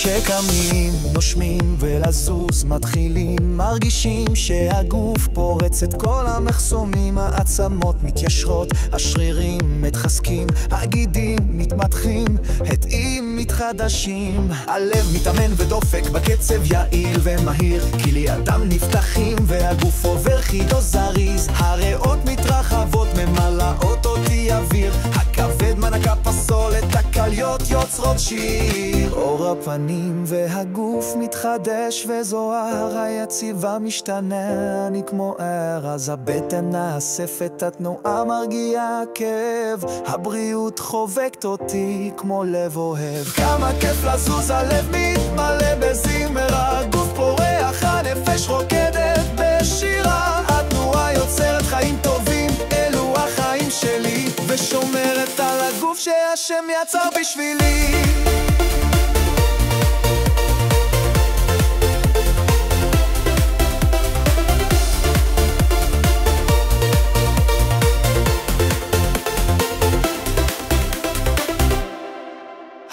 כשקמים, נושמים ולזוז מתחילים, מרגישים שהגוף פורץ את כל המחסומים, העצמות מתיישרות, השרירים מתחזקים, הגידים מתמתחים, התאים מתחדשים, הלב מתאמן ודופק בקצב יעיל ומהיר, כלי הדם נפתחים והגוף עובר חידו זריז, הריאות מתרחבות ממלאות אותי אוויר, הכבד מנקה פסולת, הכליות יוצרות שיר, אור הפנים והגוף מתחדש וזוהר, היציבה משתנה, אני כמו ער, אז הבטן נאספת, התנועה מרגיעה כאב, הבריאות חובקת אותי כמו לב אוהב. כמה כיף לזוז, הלב מתמלא בזמרה, הגוף פורח, הנפש רוקדת בשירה, התנועה יוצרת חיים טובים, אלו החיים שלי, ושומרת על הגוף שהשם יצר בשבילי.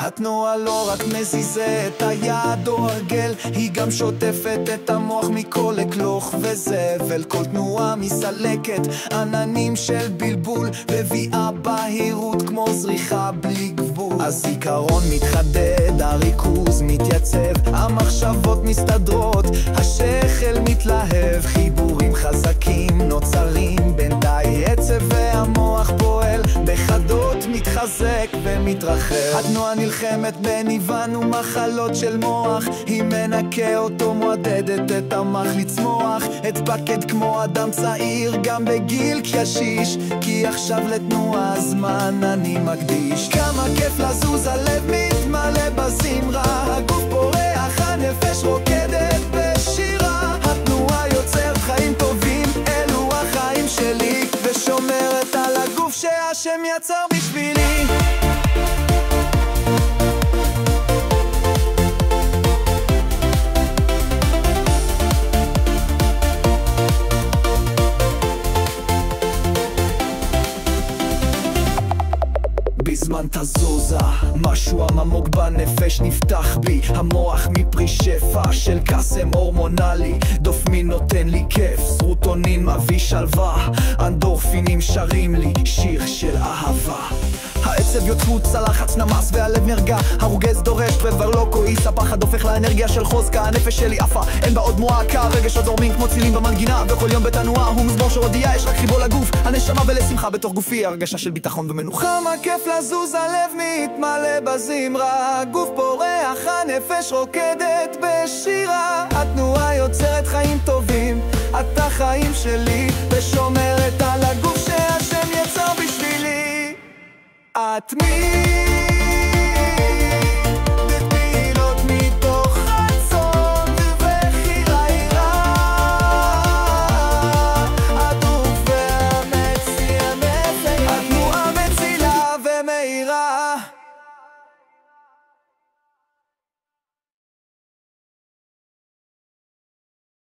התנועה לא רק מזיזה את היד או הרגל, היא גם שוטפת את המוח מכל לקלוך וזבל, כל תנועה מסלקת עננים של בלבול, מביאה בהירות כמו זריחה בלי גבול, הזיכרון מתחדד, הריכוז מתייצב, המחשבות מסתדרות, השכל מתלהב, חיבורים חזקים נוצרים בין די עצב והמוח פועל בחדות, מתחזק ומתרחב, התנועה נלחמת בניוון ומחלות של מוח, היא מנקה אותו, מועדדת את המח לצמוח, אתפקד כמו אדם צעיר גם בגיל קשיש, כי עכשיו לתנועה זמן אני מקדיש. כמה כיף לזוז, הלב מתמלא בזמרה, הגוף פורח, הנפש רוקדת בשירה, התנועה יוצרת חיים טובים, אלו החיים שלי, ושומרת על הגוף שהשם יצר בשבילי. בזמן תזוזה, משהו עמוק בנפש נפתח בי, המוח מפרי שפע של קסם הורמונלי, דופמין נותן לי כיף, סרוטונין מביא שלווה, אנדורפינים שרים לי שיר של אהבה, העצב יוצאות, הלחץ נמס והלב נרגע, הרוגז דורש כבר לא כועיס, הפחד הופך לאנרגיה של חוזקה, הנפש שלי עפה, אין בה עוד מועקה, רגשות זורמים כמו צילים במנגינה, וכל יום בתנועה הוא מזמור שהודיע, יש רק חיבור לגוף, הנשמה ולשמחה בתוך גופי, הרגשה של ביטחון ומנוחה. כמה כיף לזוז, הלב מתמלא בזמרה, הגוף פורח, הנפש רוקדת בשירה, התנועה יוצרת חיים טובים, אתה חיים שלי, ושומרת על הגוף שהשם יצר בשבילי. את מי